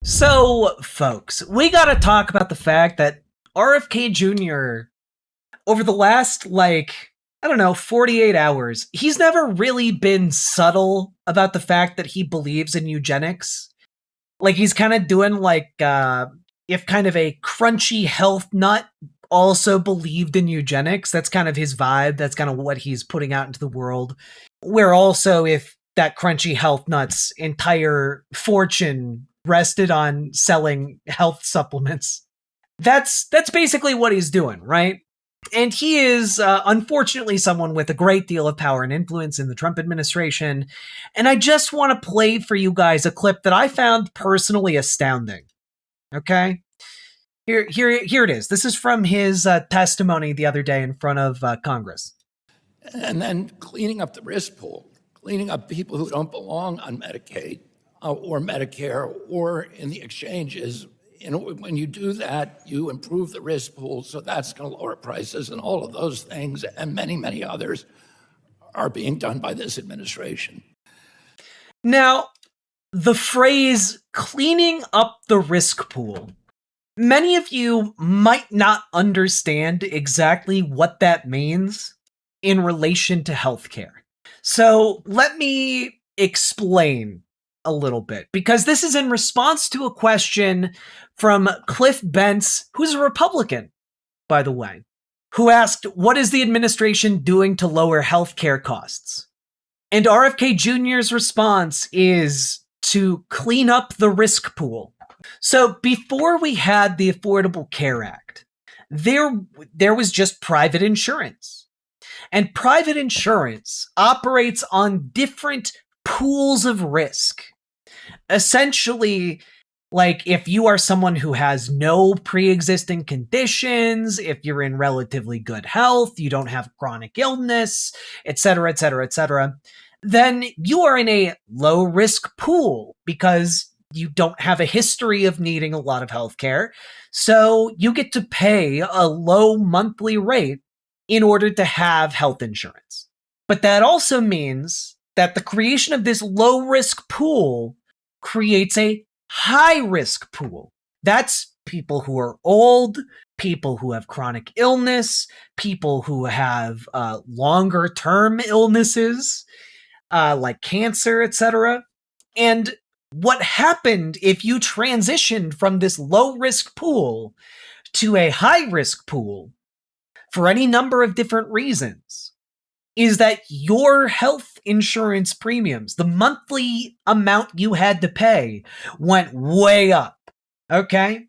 So, folks, we gotta talk about the fact that RFK Jr., over the last, 48 hours, he's never really been subtle about the fact that he believes in eugenics. Like, he's kind of doing, if kind of a crunchy health nut also believed in eugenics. That's kind of his vibe. That's kind of what he's putting out into the world. Where also, if that crunchy health nut's entire fortune rested on selling health supplements. That's basically what he's doing, right? And he is, unfortunately, someone with a great deal of power and influence in the Trump administration. And I just want to play for you guys a clip that I found personally astounding. Okay? Here it is. This is from his testimony the other day in front of Congress. And then cleaning up the risk pool, cleaning up people who don't belong on Medicaid or Medicare or in the exchanges. When you do that, you improve the risk pool, so that's going to lower prices, and all of those things and many, many others are being done by this administration. Now, the phrase cleaning up the risk pool, many of you might not understand exactly what that means in relation to healthcare. So let me explain a little bit, because this is in response to a question from Cliff Bentz, who's a Republican, by the way, who asked, what is the administration doing to lower healthcare costs? And RFK Jr.'s response is to clean up the risk pool. So before we had the Affordable Care Act, there was just private insurance. And private insurance operates on different pools of risk. Essentially, like if you are someone who has no pre-existing conditions, if you're in relatively good health, you don't have chronic illness, etc., etc., etc., then you are in a low-risk pool because you don't have a history of needing a lot of healthcare. So you get to pay a low monthly rate in order to have health insurance. But that also means that the creation of this low-risk pool creates a high-risk pool. That's people who are old, people who have chronic illness, people who have longer-term illnesses, like cancer, etc. And what happened if you transitioned from this low-risk pool to a high-risk pool for any number of different reasons is that your health insurance premiums, the monthly amount you had to pay, went way up. Okay?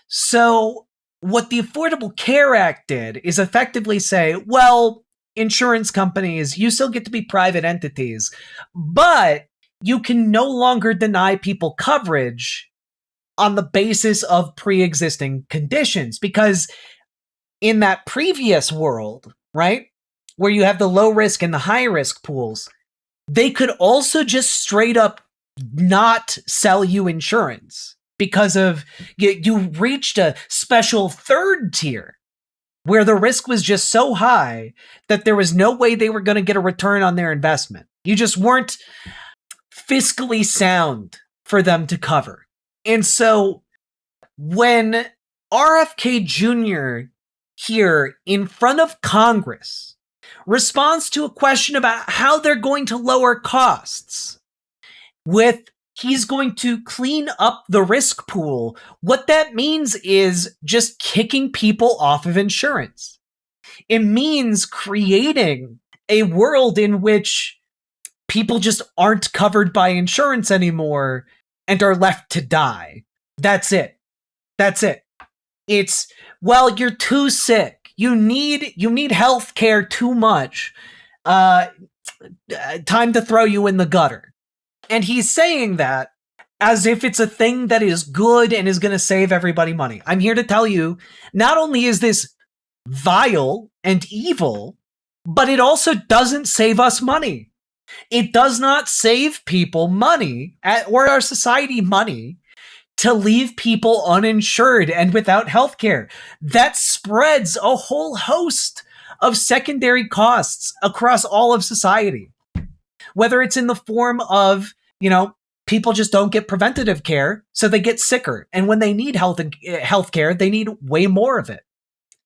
So what the Affordable Care Act did is effectively say, well, insurance companies, you still get to be private entities, but you can no longer deny people coverage on the basis of pre-existing conditions. Because in that previous world, right, where you have the low risk and the high risk pools, they could also just straight up not sell you insurance because of you reached a special third tier where the risk was just so high that there was no way they were going to get a return on their investment. You just weren't fiscally sound for them to cover. And so when RFK Jr. here in front of Congress responds to a question about how they're going to lower costs with he's going to clean up the risk pool, what that means is just kicking people off of insurance. It means creating a world in which people just aren't covered by insurance anymore and are left to die. That's it. That's it. It's, well, you're too sick. You need health care too much. Time to throw you in the gutter. And he's saying that as if it's a thing that is good and is going to save everybody money. I'm here to tell you, not only is this vile and evil, but it also doesn't save us money. It does not save people money, or our society money, to leave people uninsured and without health care. That spreads a whole host of secondary costs across all of society. Whether it's in the form of, people just don't get preventative care, so they get sicker. And when they need health care, they need way more of it.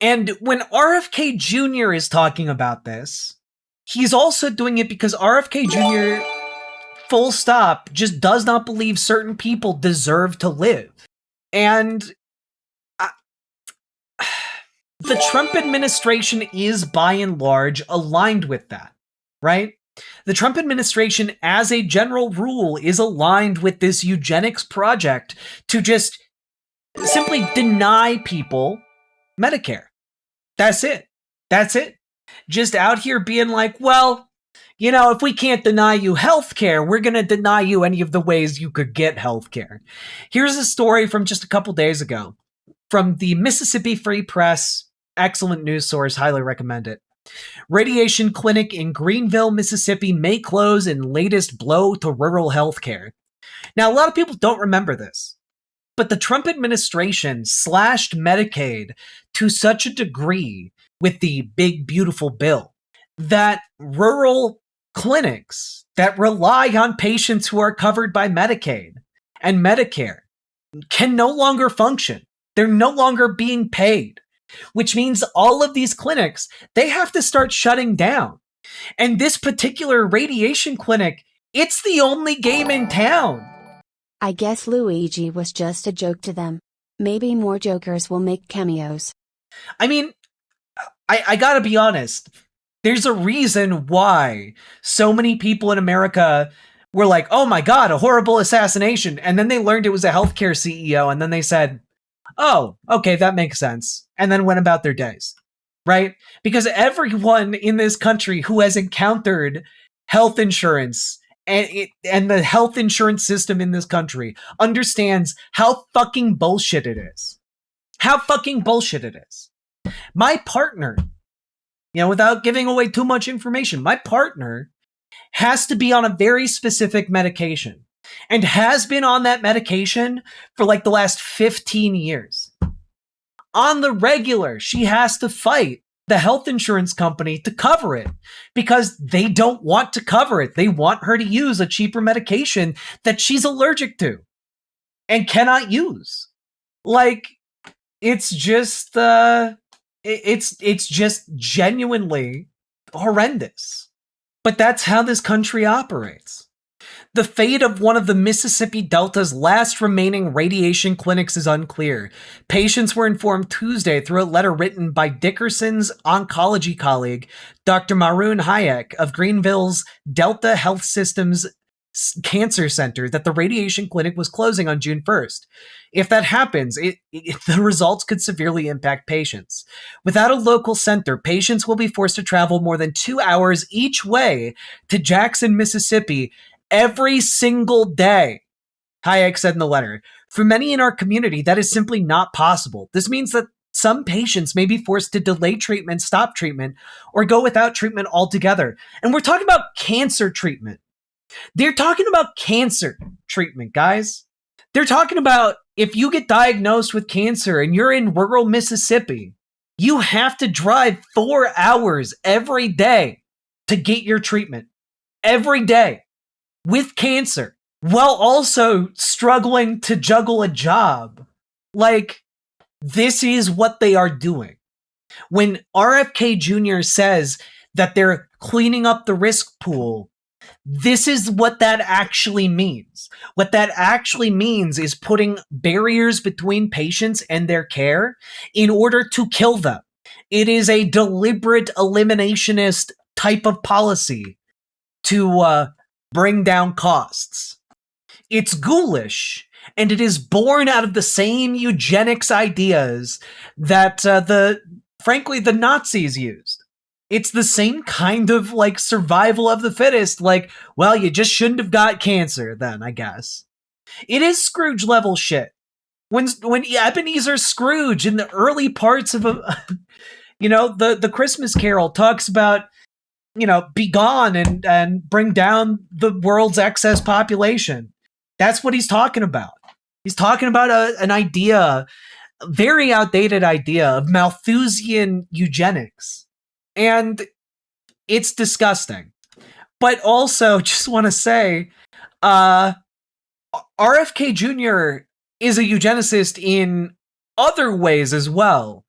And when RFK Jr. is talking about this, he's also doing it because RFK Jr., full stop, just does not believe certain people deserve to live. And the Trump administration is by and large aligned with that, right? The Trump administration, as a general rule, is aligned with this eugenics project to just simply deny people Medicare. That's it. That's it. Just out here being like, well, you know, if we can't deny you healthcare, we're going to deny you any of the ways you could get healthcare. Here's a story from just a couple days ago from the Mississippi Free Press. Excellent news source. Highly recommend it. Radiation clinic in Greenville, Mississippi may close in latest blow to rural healthcare. Now, a lot of people don't remember this, but the Trump administration slashed Medicaid to such a degree with the big, beautiful bill that rural clinics that rely on patients who are covered by Medicaid and Medicare can no longer function. They're no longer being paid, which means all of these clinics, they have to start shutting down. And this particular radiation clinic, it's the only game in town. I guess Luigi was just a joke to them. Maybe more jokers will make cameos. I mean, I gotta be honest. There's a reason why so many people in America were like, oh my God, a horrible assassination. And then they learned it was a healthcare CEO. And then they said, oh, okay, that makes sense. And then went about their days, right? Because everyone in this country who has encountered health insurance and the health insurance system in this country understands how fucking bullshit it is. How fucking bullshit it is. My partner, you know, without giving away too much information, my partner has to be on a very specific medication and has been on that medication for like the last 15 years. On the regular, she has to fight the health insurance company to cover it because they don't want to cover it. They want her to use a cheaper medication that she's allergic to and cannot use. Like, it's just, it's just genuinely horrendous. But that's how this country operates. The fate of one of the Mississippi Delta's last remaining radiation clinics is unclear. Patients were informed Tuesday through a letter written by Dickerson's oncology colleague, Dr. Maroon Hayek of Greenville's Delta Health Systems Cancer Center, that the radiation clinic was closing on June 1st. If that happens, the results could severely impact patients. Without a local center, patients will be forced to travel more than 2 hours each way to Jackson, Mississippi, every single day, Hayek said in the letter. For many in our community, that is simply not possible. This means that some patients may be forced to delay treatment, stop treatment, or go without treatment altogether. And we're talking about cancer treatment. They're talking about cancer treatment, guys. They're talking about if you get diagnosed with cancer and you're in rural Mississippi, you have to drive 4 hours every day to get your treatment. Every day. With cancer, while also struggling to juggle a job. Like, this is what they are doing. When RFK Jr. says that they're cleaning up the risk pool, this is what that actually means. What that actually means is putting barriers between patients and their care in order to kill them. It is a deliberate eliminationist type of policy to bring down costs. It's ghoulish, and it is born out of the same eugenics ideas that frankly the Nazis used. It's the same kind of like survival of the fittest, like, well, you just shouldn't have got cancer then, I guess. It is Scrooge level shit. When Ebenezer Scrooge in the early parts of the Christmas Carol talks about, be gone and bring down the world's excess population. That's what he's talking about. He's talking about an idea, a very outdated idea of Malthusian eugenics. And it's disgusting. But also, just want to say, RFK Jr. is a eugenicist in other ways as well.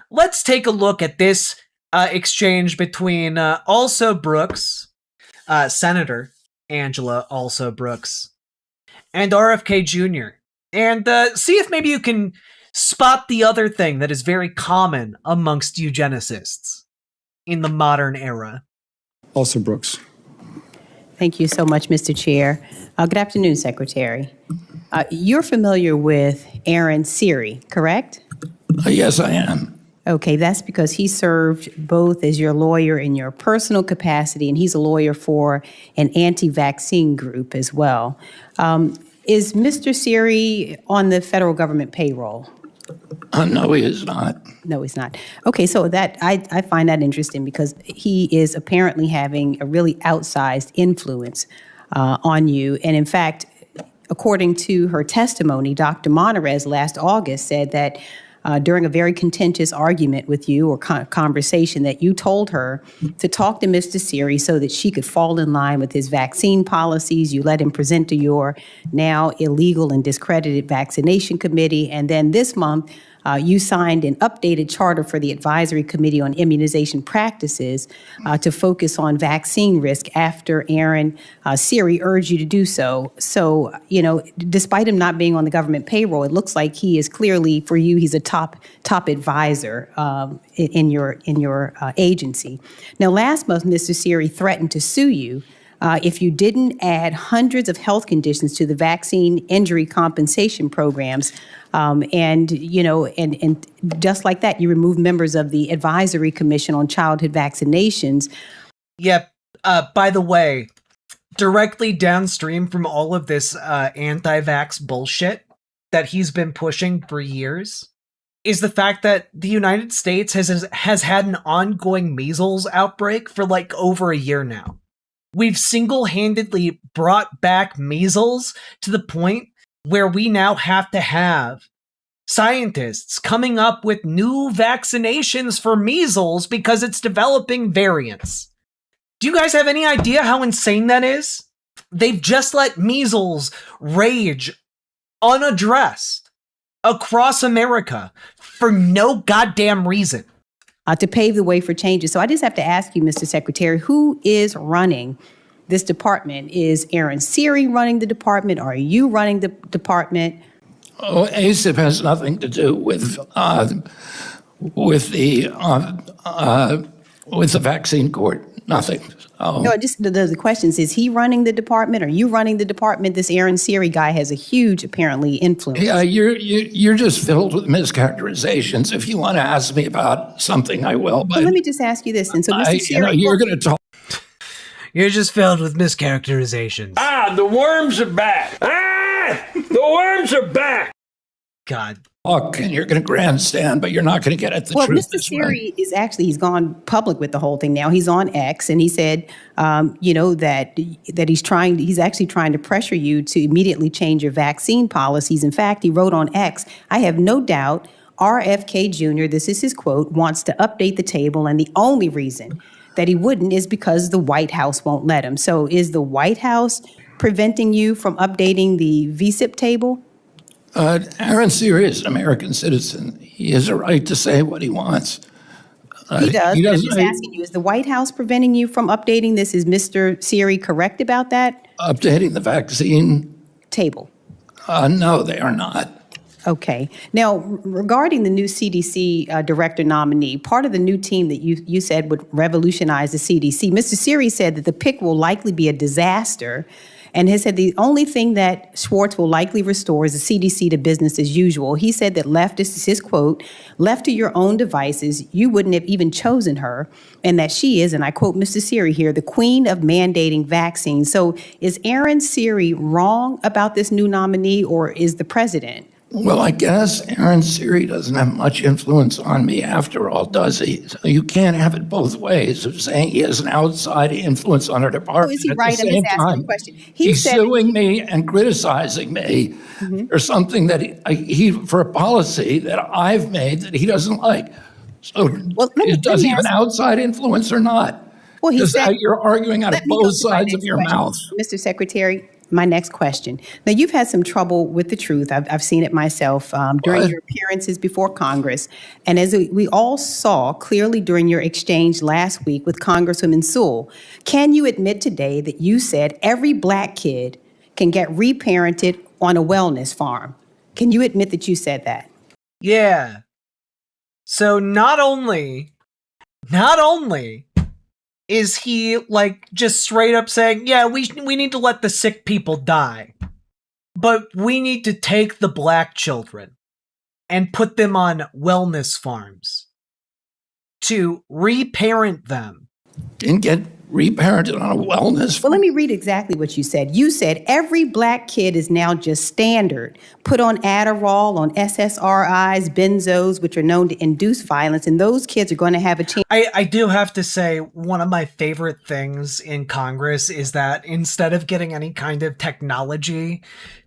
Let's take a look at this exchange between Also Brooks, Senator Angela Also Brooks, and RFK Jr. And see if maybe you can spot the other thing that is very common amongst eugenicists in the modern era. Also Brooks. Thank you so much, Mr. Chair. Good afternoon, Secretary. You're familiar with Aaron Siri, correct? Yes, I am. Okay, that's because he served both as your lawyer in your personal capacity, and he's a lawyer for an anti-vaccine group as well. Is Mr. Siri on the federal government payroll? No, he is not. No, he's not. Okay, so that I find that interesting because he is apparently having a really outsized influence on you. And in fact, according to her testimony, Dr. Monterez last August said that during a very contentious argument with you or conversation that you told her to talk to Mr. Siri so that she could fall in line with his vaccine policies. You let him present to your now illegal and discredited vaccination committee. And then this month, you signed an updated charter for the Advisory Committee on Immunization Practices to focus on vaccine risk after Aaron Siri urged you to do so. So, you know, despite him not being on the government payroll, it looks like he is clearly, for you, he's a top advisor in your agency. Now, last month, Mr. Siri threatened to sue you if you didn't add hundreds of health conditions to the vaccine injury compensation programs. And just like that, you removed members of the Advisory Commission on Childhood Vaccinations. Yep. By the way, directly downstream from all of this anti-vax bullshit that he's been pushing for years is the fact that the United States has had an ongoing measles outbreak for like over a year now. We've single-handedly brought back measles to the point where we now have to have scientists coming up with new vaccinations for measles because it's developing variants. Do you guys have any idea how insane that is? They've just let measles rage unaddressed across America for no goddamn reason. To pave the way for changes. So I just have to ask you, Mr. Secretary, who is running this department? Is Aaron Siri running the department? Are you running the department? Oh, ASIP has nothing to do with the vaccine court. Nothing. No, just the question is he running the department? Are you running the department? This Aaron Siri guy has a huge, apparently, influence. Yeah, you're just filled with mischaracterizations. If you want to ask me about something, I will. But well, let me just ask you this. And so, Mr. Siri, you're going to talk. You're just filled with mischaracterizations. The worms are back. The worms are back. God. And you're going to grandstand, but you're not going to get at the truth. Well, Mr. Siri is actually, he's gone public with the whole thing now. He's on X, and he said, that he's actually trying to pressure you to immediately change your vaccine policies. In fact, he wrote on X, I have no doubt RFK Jr., this is his quote, wants to update the table, and the only reason that he wouldn't is because the White House won't let him. So is the White House preventing you from updating the VSIP table? Aaron Siri is an American citizen. He has a right to say what he wants. He does. I'm just asking you, is the White House preventing you from updating this? Is Mr. Siri correct about that? Updating the vaccine table? No, they are not. Okay. Now, regarding the new CDC director nominee, part of the new team that you said would revolutionize the CDC, Mr. Siri said that the pick will likely be a disaster and has said the only thing that Schwartz will likely restore is the CDC to business as usual. He said that this is his quote, left to your own devices, you wouldn't have even chosen her, and that she is, and I quote Mr. Siri here, the queen of mandating vaccines. So is Aaron Siri wrong about this new nominee, or is the president? Well, I guess Aaron Siri doesn't have much influence on me after all, does he? So you can't have it both ways of saying he has an outside influence on our department. Oh, is he right? I'm just asking a question. He's suing me and criticizing me or something that he for a policy that I've made that he doesn't like. So does he have an outside influence or not? Well, he said, you're arguing out of both sides of your mouth. Mr. Secretary, my next question. Now, you've had some trouble with the truth. I've seen it myself during What? your appearances before Congress. And as we all saw clearly during your exchange last week with Congresswoman Sewell, can you admit today that you said every black kid can get reparented on a wellness farm? Can you admit that you said that? Yeah. So not only is he like just straight up saying, yeah, we need to let the sick people die, but we need to take the black children and put them on wellness farms to reparent them. Didn't get reparented on a wellness. Well, let me read exactly what you said. You said every black kid is now just standard, put on Adderall, on SSRIs, benzos, which are known to induce violence, and those kids are going to have a chance. I do have to say, one of my favorite things in Congress is that instead of getting any kind of technology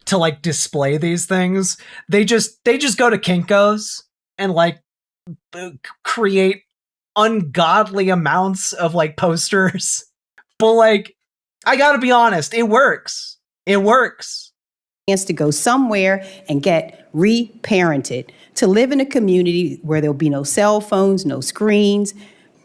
to like display these things, they just go to Kinko's and like create ungodly amounts of like posters. But like, I gotta be honest, it works. It works. Chance to go somewhere and get reparented, to live in a community where there'll be no cell phones, no screens.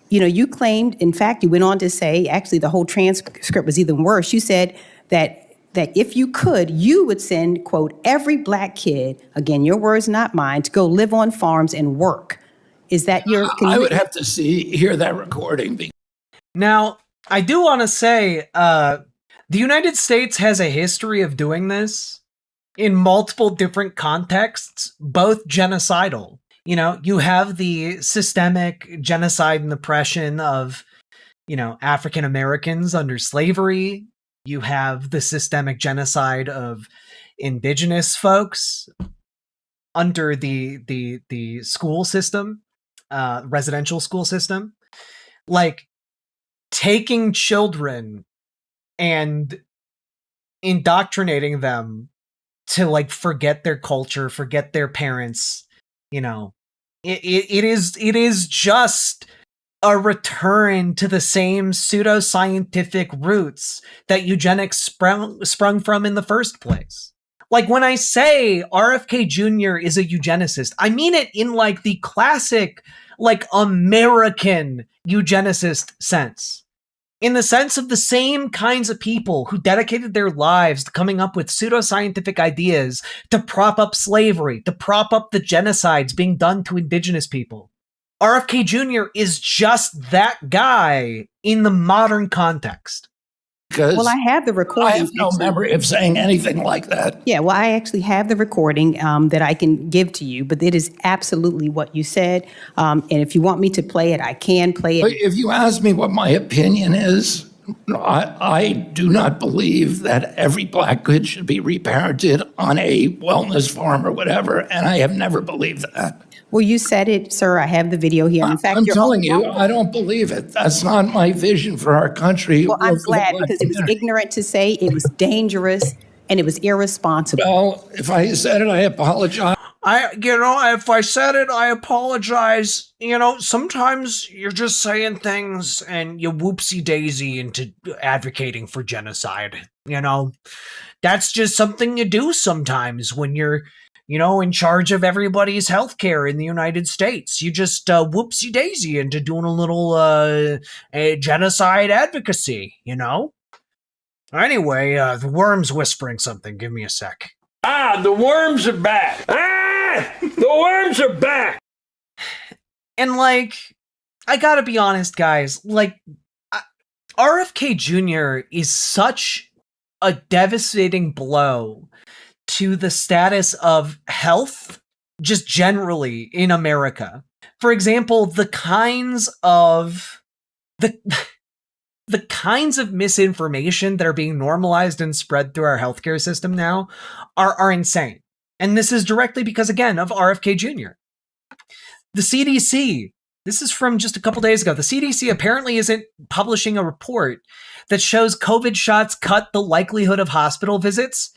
You know, you claimed, in fact, you went on to say, actually the whole transcript was even worse. You said that if you could, you would send, quote, every black kid, again, your words, not mine, to go live on farms and work. Is that your... I would have to hear that recording. Now, I do want to say, the United States has a history of doing this in multiple different contexts, both genocidal. You know, you have the systemic genocide and oppression of, you know, African Americans under slavery. You have the systemic genocide of indigenous folks under the school system, residential school system. Like, taking children and indoctrinating them to like forget their culture, forget their parents, you know, it is just a return to the same pseudoscientific roots that eugenics sprung from in the first place. Like, when I say RFK Jr. is a eugenicist, I mean it in like the classic, like, American eugenicist sense. In the sense of the same kinds of people who dedicated their lives to coming up with pseudoscientific ideas to prop up slavery, to prop up the genocides being done to indigenous people. RFK Jr. is just that guy in the modern context. Well, I have the recording. I have no memory of saying anything like that. Yeah, well, I actually have the recording that I can give to you, but it is absolutely what you said. And if you want me to play it, I can play it. But if you ask me what my opinion is, I do not believe that every black kid should be reparented on a wellness farm or whatever, and I have never believed that. Well, you said it, sir. I have the video here. In fact, I'm telling you, I don't believe it. That's not my vision for our country. Well, I'm glad, because it was ignorant to say, it was dangerous, and it was irresponsible. Well, if I said it, I apologize. If I said it, I apologize. You know, sometimes you're just saying things and you whoopsie daisy into advocating for genocide. You know, that's just something you do sometimes when you're, you know, in charge of everybody's healthcare in the United States. You just whoopsie daisy into doing a little genocide advocacy, you know? Anyway, the worm's whispering something. Give me a sec. Ah, the worms are back. Ah, the worms are back. And like, I gotta be honest, guys, like, RFK Jr. is such a devastating blow to the status of health just generally in America. For example, the kinds of misinformation that are being normalized and spread through our healthcare system now are insane. And this is directly because, again, of RFK Jr. The CDC, this is from just a couple days ago, the CDC apparently isn't publishing a report that shows COVID shots cut the likelihood of hospital visits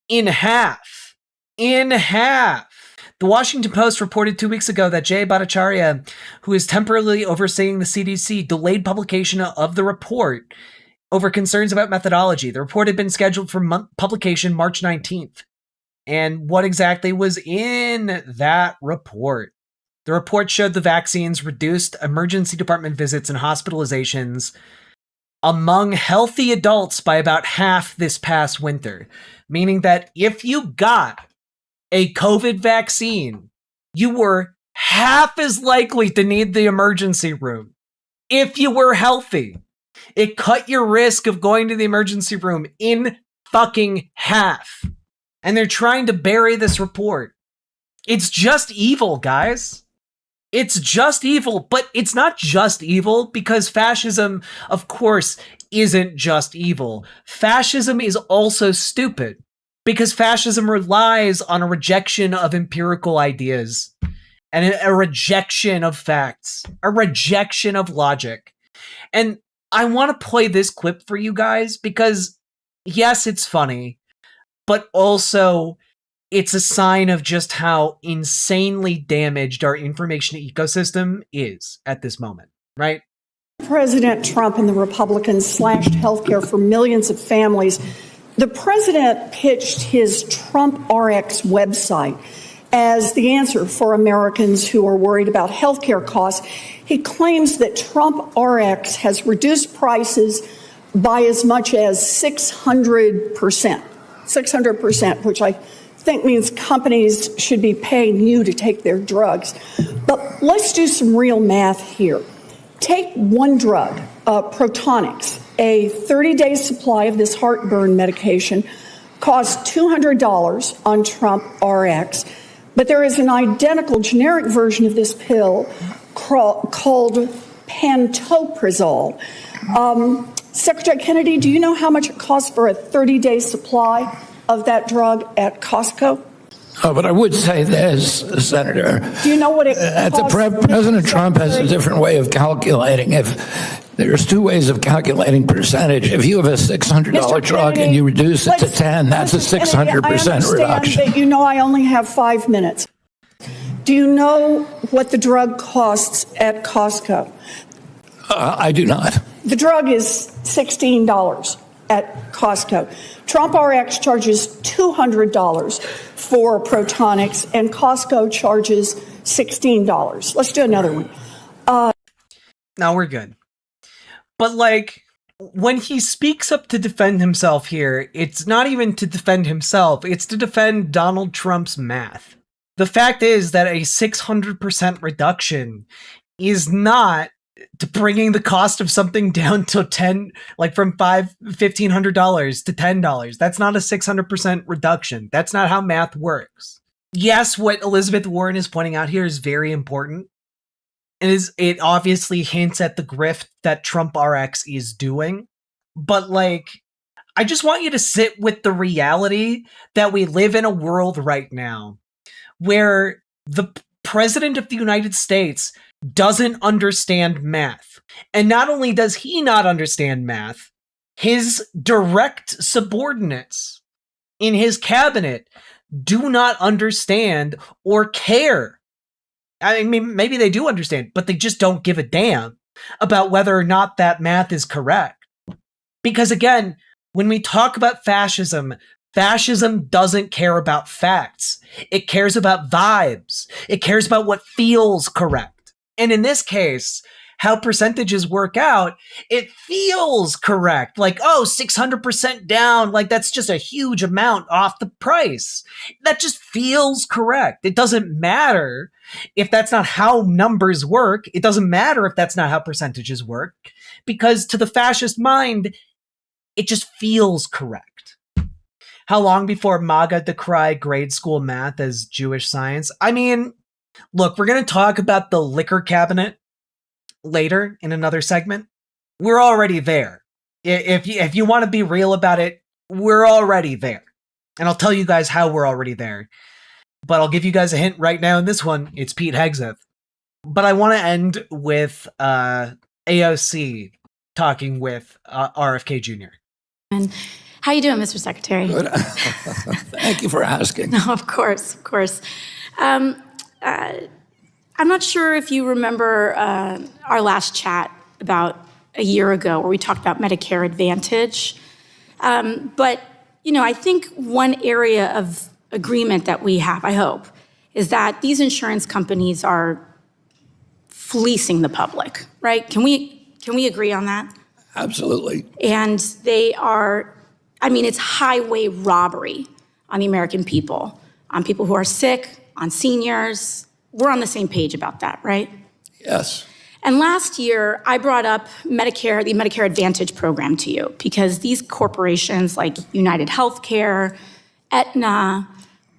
in half. In half. The Washington Post reported 2 weeks ago that Jay Bhattacharya, who is temporarily overseeing the CDC, delayed publication of the report over concerns about methodology. The report had been scheduled for publication March 19th. And what exactly was in that report? The report showed the vaccines reduced emergency department visits and hospitalizations among healthy adults by about half this past winter, meaning that if you got a COVID vaccine, you were half as likely to need the emergency room if you were healthy. It cut your risk of going to the emergency room in fucking half. And they're trying to bury this report. It's just evil, guys. It's just evil, but it's not just evil because fascism, of course, isn't just evil. Fascism is also stupid because fascism relies on a rejection of empirical ideas and a rejection of facts, a rejection of logic. And I want to play this clip for you guys because, yes, it's funny, but also it's a sign of just how insanely damaged our information ecosystem is at this moment, right? President Trump and the Republicans slashed healthcare for millions of families. The president pitched his Trump RX website as the answer for Americans who are worried about healthcare costs. He claims that Trump RX has reduced prices by as much as 600%. 600%, which I think means companies should be paying you to take their drugs. But let's do some real math here. Take one drug, Protonix, a 30-day supply of this heartburn medication costs $200 on Trump RX, but there is an identical generic version of this pill called pantoprazole. Secretary Kennedy, do you know how much it costs for a 30-day supply of that drug at Costco? But I would say this, Senator. Do you know what it costs? President Trump has a different way of calculating. If there's two ways of calculating percentage. If you have a $600 drug and you reduce it to 10, that's a 600% reduction. But you know I only have 5 minutes. Do you know what the drug costs at Costco? I do not. The drug is $16 at Costco. Trump RX charges $200 for Protonix, and Costco charges $16. Let's do another one. Now we're good. But like, when he speaks up to defend himself here, it's not even to defend himself, it's to defend Donald Trump's math. The fact is that a 600% reduction is not to bringing the cost of something down to 10, like from $1,500 to $10. That's not a 600% reduction. That's not how math works. Yes, what Elizabeth Warren is pointing out here is very important. It obviously hints at the grift that Trump RX is doing. But like, I just want you to sit with the reality that we live in a world right now where the President of the United States doesn't understand math. And not only does he not understand math, his direct subordinates in his cabinet do not understand or care. I mean, maybe they do understand, but they just don't give a damn about whether or not that math is correct. Because again, when we talk about fascism, fascism doesn't care about facts. It cares about vibes. It cares about what feels correct. And in this case, how percentages work out, it feels correct. Like, oh, 600% down, like that's just a huge amount off the price. That just feels correct. It doesn't matter if that's not how numbers work. It doesn't matter if that's not how percentages work, because to the fascist mind, it just feels correct. How long before MAGA decry grade school math as Jewish science? I mean, look, we're going to talk about the liquor cabinet later in another segment. We're already there. If you want to be real about it, we're already there. And I'll tell you guys how we're already there. But I'll give you guys a hint right now in this one. It's Pete Hegseth. But I want to end with AOC talking with RFK Jr. And how you doing, Mr. Secretary? Good. Thank you for asking. No, of course, of course. I'm not sure if you remember our last chat about a year ago where we talked about Medicare Advantage. But, I think one area of agreement that we have, I hope, is that these insurance companies are fleecing the public, right? Can we agree on that? Absolutely. And they are, it's highway robbery on the American people, on people who are sick, on seniors. We're on the same page about that, right? Yes. And last year, I brought up Medicare, the Medicare Advantage program to you, because these corporations like United Healthcare, Aetna,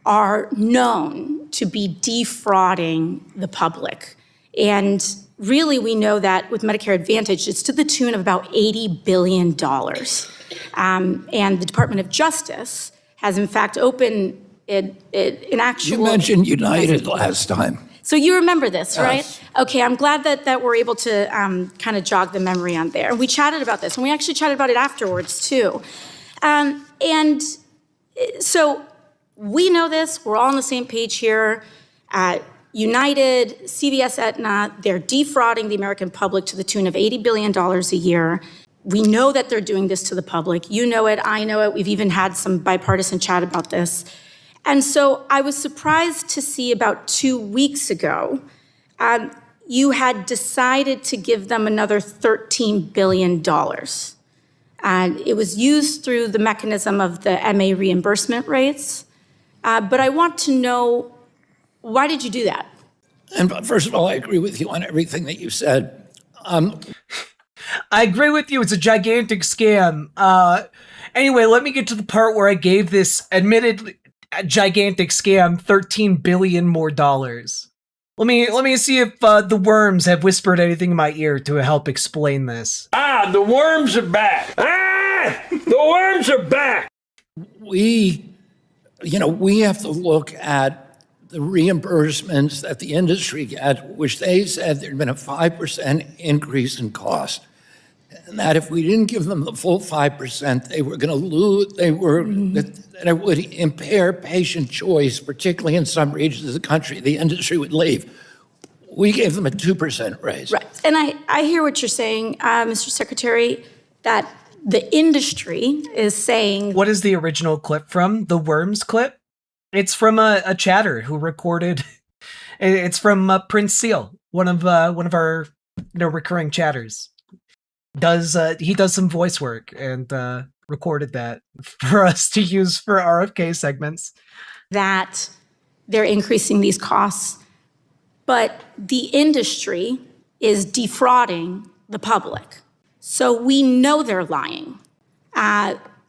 are known to be defrauding the public. And really, we know that with Medicare Advantage, it's to the tune of about $80 billion. And the Department of Justice has, in fact, opened an actual... You mentioned United last time. So you remember this, right? Yes. Okay, I'm glad that we're able to kind of jog the memory on there. We chatted about this, and we actually chatted about it afterwards, too. And so we know this. We're all on the same page here. United, CVS, Aetna, they're defrauding the American public to the tune of $80 billion a year. We know that they're doing this to the public. You know it, I know it. We've even had some bipartisan chat about this. And so I was surprised to see about 2 weeks ago, you had decided to give them another $13 billion. And it was used through the mechanism of the MA reimbursement rates. But I want to know, why did you do that? And first of all, I agree with you on everything that you said. I agree with you. It's a gigantic scam. Anyway, let me get to the part where I gave this admittedly gigantic scam $13 billion more dollars. Let me see if the worms have whispered anything in my ear to help explain this. The worms are back. The worms are back. We have to look at the reimbursements that the industry get, which they said there'd been a 5% increase in cost. And that if we didn't give them the full 5%, they were going to lose, that it would impair patient choice, particularly in some regions of the country. The industry would leave. We gave them a 2% raise. Right. And I hear what you're saying, Mr. Secretary, that the industry is saying... What is the original clip from? The Worms clip? It's from a chatter who recorded... It's from Prince Seal, one of our recurring chatters. He does some voice work and recorded that for us to use for RFK segments. That they're increasing these costs, but the industry is defrauding the public. So we know they're lying.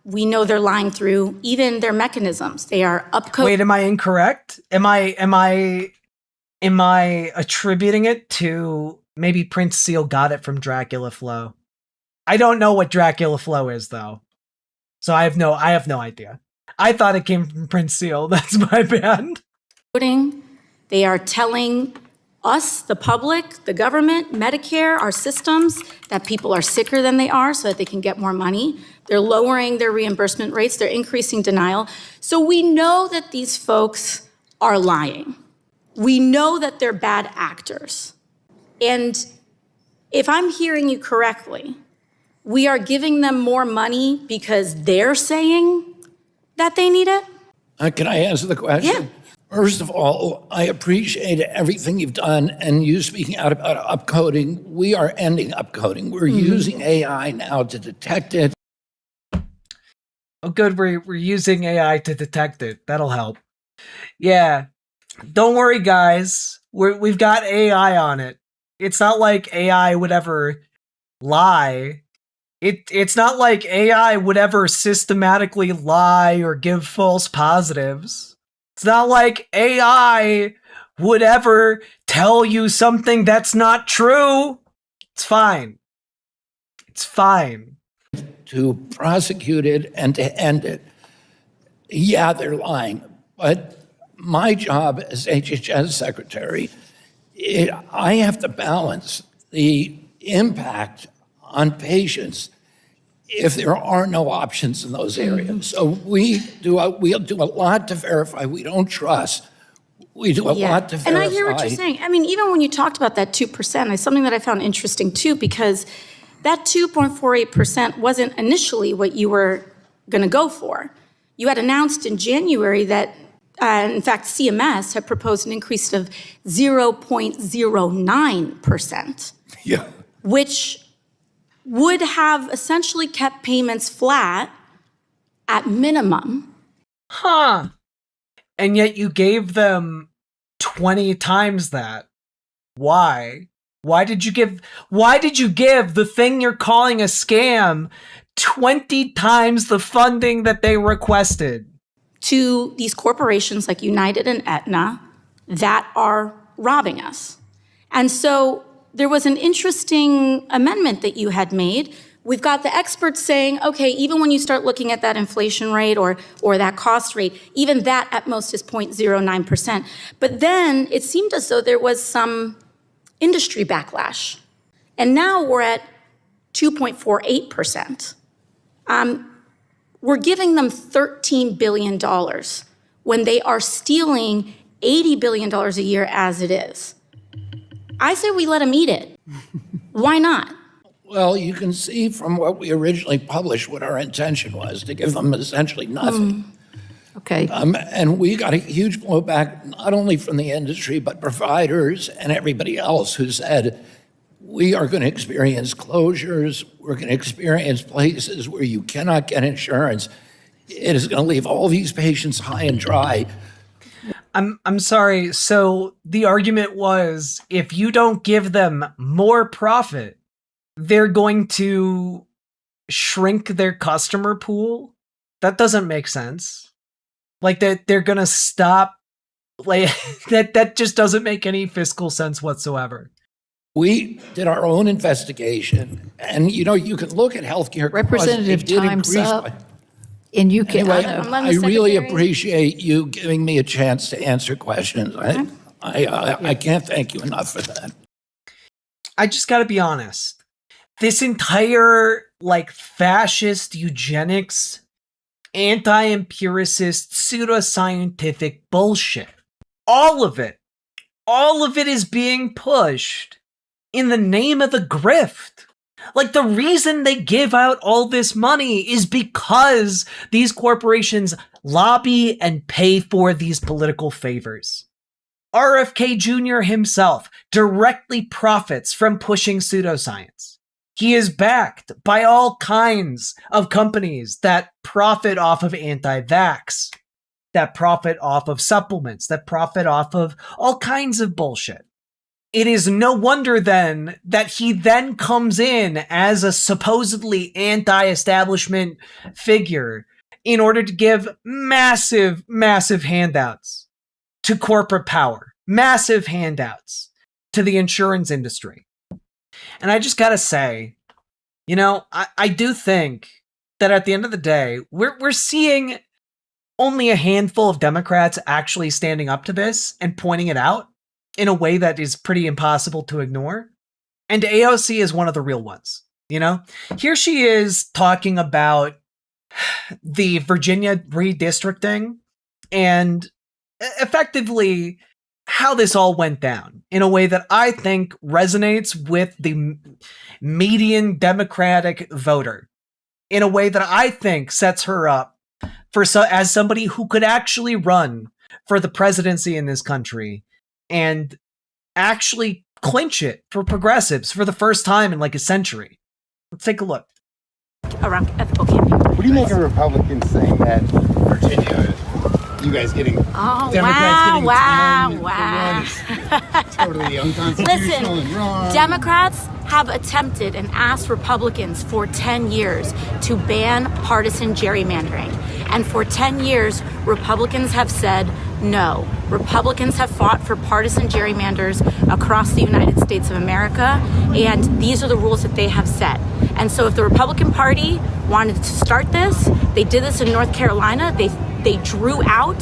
We know they're lying through even their mechanisms. They are upcoding. Wait, am I incorrect? Am I attributing it to maybe Prince Seal got it from Dracula Flow? I don't know what Dracula Flow is, though. So I have no idea. I thought it came from Prince Seal. That's my bad. They are telling us, the public, the government, Medicare, our systems, that people are sicker than they are so that they can get more money. They're lowering their reimbursement rates. They're increasing denial. So we know that these folks are lying. We know that they're bad actors. And if I'm hearing you correctly, we are giving them more money because they're saying that they need it? Can I answer the question? Yeah. First of all, I appreciate everything you've done and you speaking out about upcoding. We are ending upcoding. We're using AI now to detect it. Oh, good. We're using AI to detect it. That'll help. Yeah. Don't worry, guys. We've got AI on it. It's not like AI would ever lie. It's not like AI would ever systematically lie or give false positives. It's not like AI would ever tell you something that's not true. It's fine. It's fine. To prosecute it and to end it. Yeah, they're lying. But my job as HHS secretary, I have to balance the impact on patients if there are no options in those areas. So we'll do a lot to verify. We don't trust. We do a lot to verify. And I hear what you're saying. I mean, even when you talked about that 2%, it's something that I found interesting too, because that 2.48% wasn't initially what you were going to go for. You had announced in January that, in fact, CMS had proposed an increase of 0.09%, Yeah. which would have essentially kept payments flat at minimum. Huh. And yet you gave them 20 times that. Why? Why did you give the thing you're calling a scam 20 times the funding that they requested? To these corporations like United and Aetna that are robbing us. And so there was an interesting amendment that you had made. We've got the experts saying, okay, even when you start looking at that inflation rate or that cost rate, even that at most is 0.09%. But then it seemed as though there was some industry backlash. And now we're at 2.48%. We're giving them $13 billion when they are stealing $80 billion a year as it is. I say we let them eat it. Why not? Well, you can see from what we originally published what our intention was, to give them essentially nothing. Okay. And we got a huge blowback, not only from the industry, but providers and everybody else who said, we are going to experience closures. We're going to experience places where you cannot get insurance. It is going to leave all these patients high and dry. I'm sorry. So the argument was, if you don't give them more profit, they're going to shrink their customer pool? That doesn't make sense. Like that they're going to stop, like that just doesn't make any fiscal sense whatsoever. We did our own investigation, and you can look at healthcare. Representative, time's up. And you can. Anyway, I'm I the really secretary. appreciate you giving me a chance to answer questions. I can't thank you enough for that. I just got to be honest. This entire fascist eugenics, anti-empiricist, pseudoscientific bullshit, all of it is being pushed in the name of the grift. The reason they give out all this money is because these corporations lobby and pay for these political favors. RFK Jr. himself directly profits from pushing pseudoscience. He is backed by all kinds of companies that profit off of anti-vax, that profit off of supplements, that profit off of all kinds of bullshit. It is no wonder then that he then comes in as a supposedly anti-establishment figure in order to give massive, massive handouts to corporate power, massive handouts to the insurance industry. And I just gotta say, I do think that at the end of the day, we're seeing only a handful of Democrats actually standing up to this and pointing it out in a way that is pretty impossible to ignore. And AOC is one of the real ones, Here she is talking about the Virginia redistricting and effectively how this all went down in a way that I think resonates with the median Democratic voter, in a way that I think sets her up as somebody who could actually run for the presidency in this country and actually clinch it for progressives for the first time in a century. Let's take a look. Around ethical campaign. What do you make of Republicans saying that Virginia, you guys getting Democrats getting 10 wow. is totally unconstitutional and wrong? Democrats have attempted and asked Republicans for 10 years to ban partisan gerrymandering. And for 10 years, Republicans have said no. Republicans have fought for partisan gerrymanders across the United States of America, and these are the rules that they have set. And so if the Republican Party wanted to start this, they did this in North Carolina. They drew out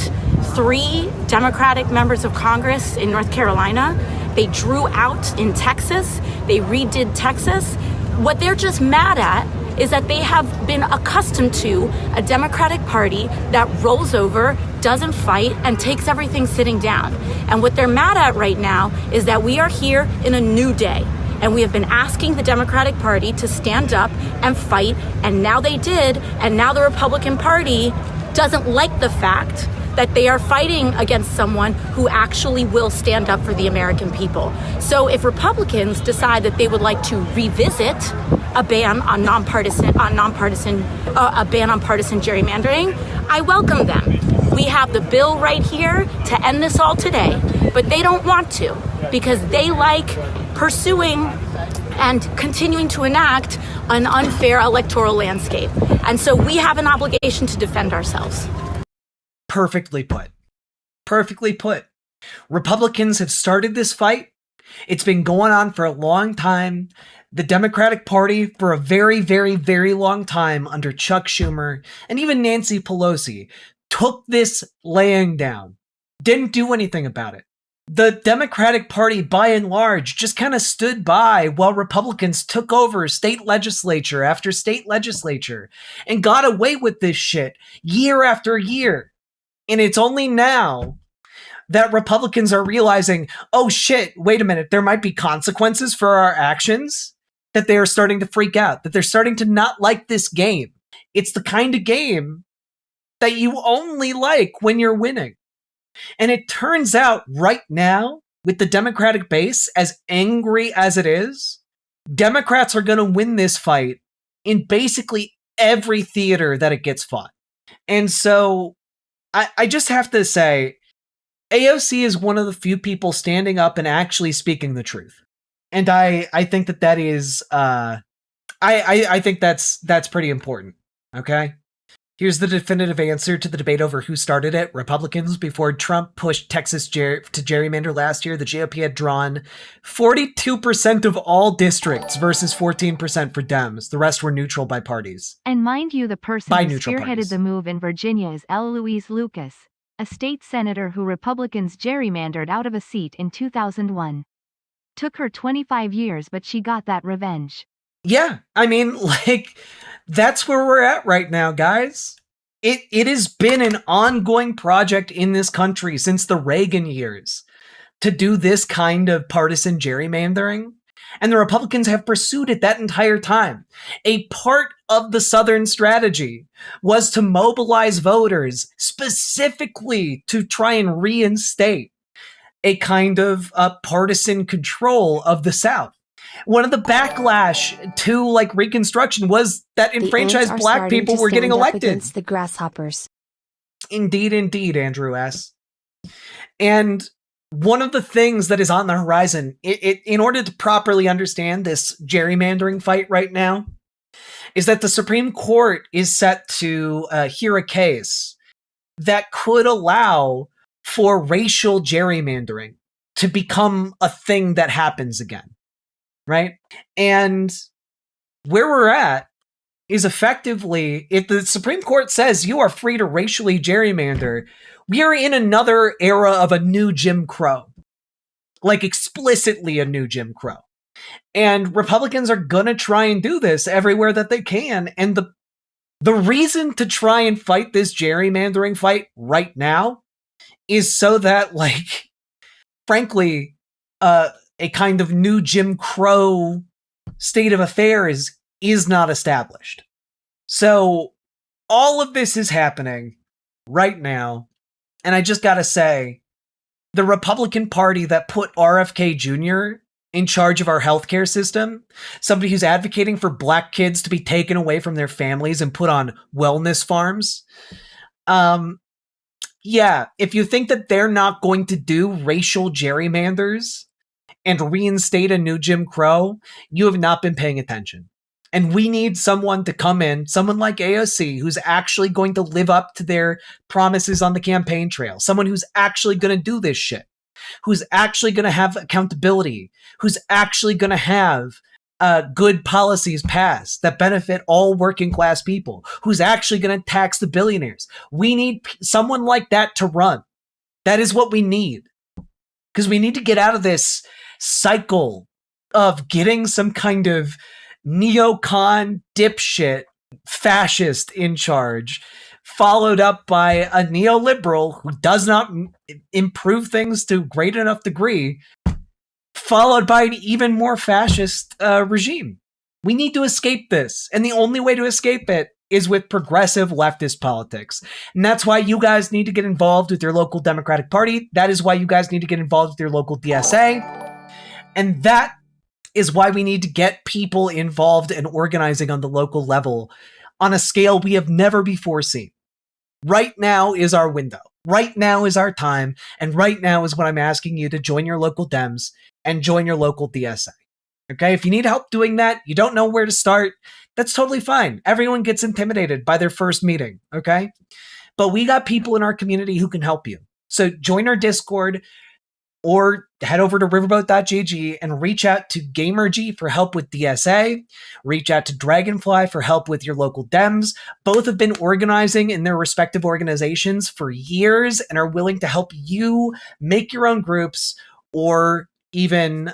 3 Democratic members of Congress in North Carolina. They drew out in Texas. They redid Texas. What they're just mad at is that they have been accustomed to a Democratic Party that rolls over, doesn't fight, and takes everything sitting down. And what they're mad at right now is that we are here in a new day. And we have been asking the Democratic Party to stand up and fight, and now they did, and now the Republican Party doesn't like the fact that they are fighting against someone who actually will stand up for the American people. So if Republicans decide that they would like to revisit a ban on partisan gerrymandering, I welcome them. We have the bill right here to end this all today, but they don't want to because they like pursuing and continuing to enact an unfair electoral landscape. And so we have an obligation to defend ourselves. Perfectly put. Perfectly put. Republicans have started this fight. It's been going on for a long time. The Democratic Party, for a very, very, very long time, under Chuck Schumer and even Nancy Pelosi, took this laying down. Didn't do anything about it. The Democratic Party, by and large, just kind of stood by while Republicans took over state legislature after state legislature and got away with this shit year after year. And it's only now that Republicans are realizing, oh shit, wait a minute, there might be consequences for our actions, that they are starting to freak out, that they're starting to not like this game. It's the kind of game that you only like when you're winning. And it turns out right now, with the Democratic base, as angry as it is, Democrats are going to win this fight in basically every theater that it gets fought. And so I just have to say, AOC is one of the few people standing up and actually speaking the truth. And I think that is, I think that's pretty important. Okay? Here's the definitive answer to the debate over who started it. Republicans, before Trump pushed Texas to gerrymander last year, the GOP had drawn 42% of all districts versus 14% for Dems. The rest were neutral by parties. And mind you, the person who spearheaded the move in Virginia is L. Louise Lucas, a state senator who Republicans gerrymandered out of a seat in 2001. Took her 25 years, but she got that revenge. Yeah, I mean, like, that's where we're at right now, guys. It has been an ongoing project in this country since the Reagan years to do this kind of partisan gerrymandering, and the Republicans have pursued it that entire time. A part of the Southern strategy was to mobilize voters specifically to try and reinstate a kind of partisan control of the South. One of the backlash to like Reconstruction was that enfranchised black people were getting elected. Against the grasshoppers. Indeed, Andrew S. And one of the things that is on the horizon, in order to properly understand this gerrymandering fight right now, is that the Supreme Court is set to hear a case that could allow for racial gerrymandering to become a thing that happens again. Right? And where we're at is effectively, if the Supreme Court says you are free to racially gerrymander, we are in another era of a new Jim Crow. Like explicitly a new Jim Crow. And Republicans are gonna try and do this everywhere that they can. And the reason to try and fight this gerrymandering fight right now is so that, like, frankly, a kind of new Jim Crow state of affairs is not established. So all of this is happening right now. And I just gotta say, the Republican Party that put RFK Jr. in charge of our healthcare system, somebody who's advocating for black kids to be taken away from their families and put on wellness farms. Yeah, if you think that they're not going to do racial gerrymanders and reinstate a new Jim Crow, you have not been paying attention. And we need someone to come in, someone like AOC, who's actually going to live up to their promises on the campaign trail, someone who's actually going to do this shit, who's actually going to have accountability, who's actually going to have good policies passed that benefit all working class people, who's actually going to tax the billionaires. We need someone like that to run. That is what we need. Because we need to get out of this cycle of getting some kind of neocon dipshit fascist in charge, followed up by a neoliberal who does not improve things to a great enough degree, followed by an even more fascist regime. We need to escape this. And the only way to escape it is with progressive leftist politics. And that's why you guys need to get involved with your local Democratic Party. That is why you guys need to get involved with your local DSA. And that is why we need to get people involved and organizing on the local level on a scale we have never before seen. Right now is our window. Right now is our time. And right now is when I'm asking you to join your local Dems and join your local DSA. Okay, if you need help doing that, you don't know where to start, that's totally fine. Everyone gets intimidated by their first meeting, okay? But we got people in our community who can help you. So join our Discord or head over to riverboat.gg and reach out to GamerG for help with DSA. Reach out to Dragonfly for help with your local Dems. Both have been organizing in their respective organizations for years and are willing to help you make your own groups or even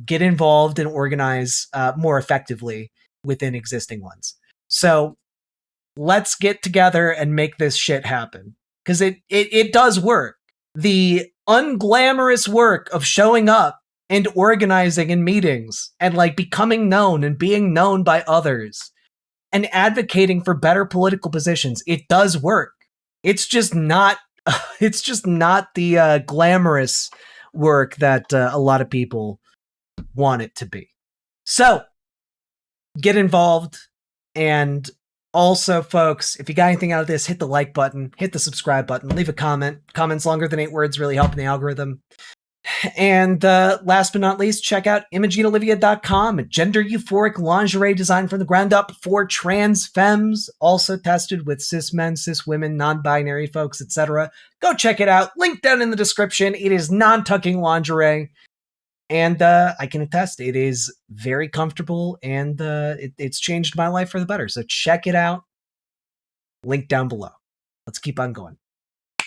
get involved and organize more effectively within existing ones. So let's get together and make this shit happen. Because it does work. The unglamorous work of showing up and organizing in meetings and like becoming known and being known by others and advocating for better political positions, it does work. It's just not the glamorous work that a lot of people want it to be. So get involved. And also, folks, if you got anything out of this, hit the like button, hit the subscribe button, leave a comment. Comments longer than 8 words really help in the algorithm. And last but not least, check out ImogeneOlivia.com, a gender euphoric lingerie designed from the ground up for trans femmes, also tested with cis men, cis women, non-binary folks, etc. Go check it out. Link down in the description. It is non-tucking lingerie. And I can attest, it is very comfortable, and it's changed my life for the better. So check it out. Link down below. Let's keep on going.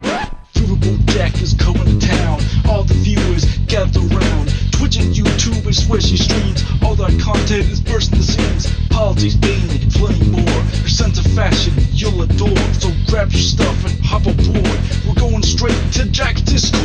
Riverboat Jack is coming to town. All the viewers gather round. Twitch and YouTube and swishy streams. All that content is bursting the seams. Politics, gaming, plenty more. Your sense of fashion you'll adore. So grab your stuff and hop aboard. We're going straight to Jack's Discord.